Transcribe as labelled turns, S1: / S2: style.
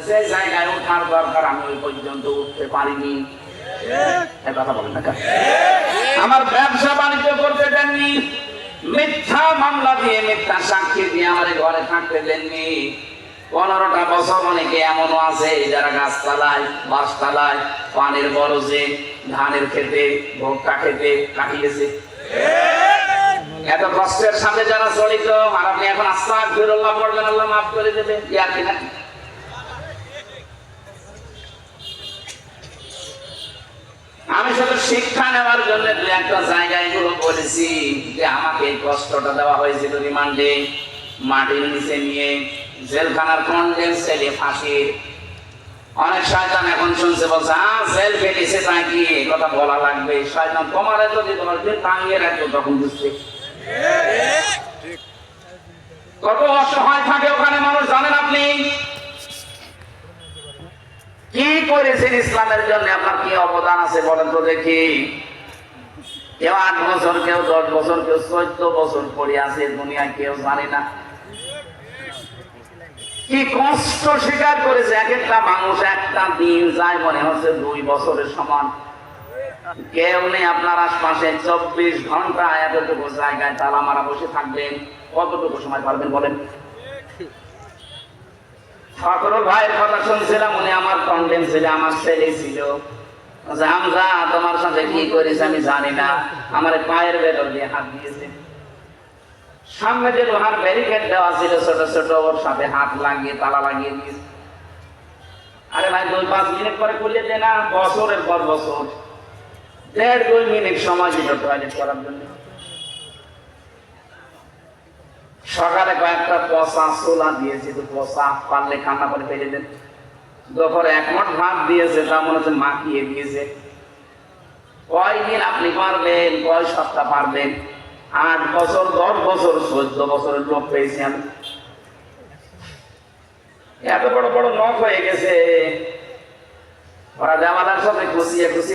S1: যে জায়গায় ওঠার দরকার আমি ওই পর্যন্ত উঠতে পারিনি। কথা বলেন না, আমার ব্যবসা বাণিজ্য করতে দেননি, মিথ্যা মামলা দিয়ে মিথ্যা সাক্ষী দিয়ে আমার ঘরে থাকতে দেননি। 15টা বছর অনেকে এমনও আছে যারা গাছ চালায়, বাস চালায়, পানের বরজে, ধানের খেতে, ভুট্টা খেতে কাটিয়েছে। এত কষ্টের সাথে যারা জড়িত, আর আপনি এখন আস্তাগফিরুল্লাহ পড়বেন, আল্লাহ মাফ করে দেবে, ইয়ার কিনা? আমি শুধু শিক্ষা নেওয়ার জন্য দু একটা জায়গায় এগুলো বলেছি যে আমাকে এই কষ্টটা দেওয়া হয়েছিল রিমান্ডে, মাটির নিচে নিয়ে, জেলখানার কন্ডেন্স সেলে ফাঁসির। অনেক শয়তান এখন শুনছে, বলছে জেল ফেটেছে তাই কি কথা বলা লাগবে। শয়তান তোমার যদি ধরবে টাঙিয়ে রাখবে তখন বুঝতে। কত অসহায় থাকে ওখানে মানুষ জানেন আপনি? কি করেছেন ইসলামের জন্য, আপনার কি অবদান আছে বলেন তো দেখি। কেউ 8 বছর, কেউ 10 বছর, কেউ 14 বছর পড়ে আছে দুনিয়ায়, কেউ জানে না কি কষ্ট স্বীকার করেছে। এক একটা মানুষ একটা দিন যায় মনে হচ্ছে 2 বছরের সমান। কেউ নেই আপনার আশপাশে 24 ঘন্টা এতটুকু জায়গায় তালা মারা বসে থাকবেন, কতটুকু সময় পারবেন বলেন? ফখরুল ভাইয়ের কথা শুনছিলাম, উনি আমার কন্ডেম ছিল, আমার ছেলে ছিল। হামজা তোমার সাথে কি করেছে আমি জানি না, আমার পায়ের ভেতর দিয়ে হাত দিয়েছে। সামনে যে লোহার ব্যারিকেড দেওয়া ছিল ছোট ছোট, ওর সাথে হাত লাগিয়ে তালা লাগিয়ে দিয়েছে। আরে ভাই 2-5 মিনিট পরে খুলে দে না, বছরের পর বছর 1.5-2 মিনিট সময় দিল টয়লেট করার জন্য। সকালে কয়েকটা পচা ছোলা দিয়েছে, তো পচা পারলে কান্না করে ফেলে দেন। দুপুরে 1 মুঠ ভাত দিয়েছে, তা মনে হচ্ছে মাখিয়ে দিয়েছে। কয়দিন আপনি পারবেন, কয় সপ্তাহ পারবেন? 8 বছর, 10 বছর, 14 বছরের লোক পেয়েছি আমি। এত বড় বড় নখ হয়ে গেছে, ওরা দেওয়ালার সাথে খুশিয়ে খুশি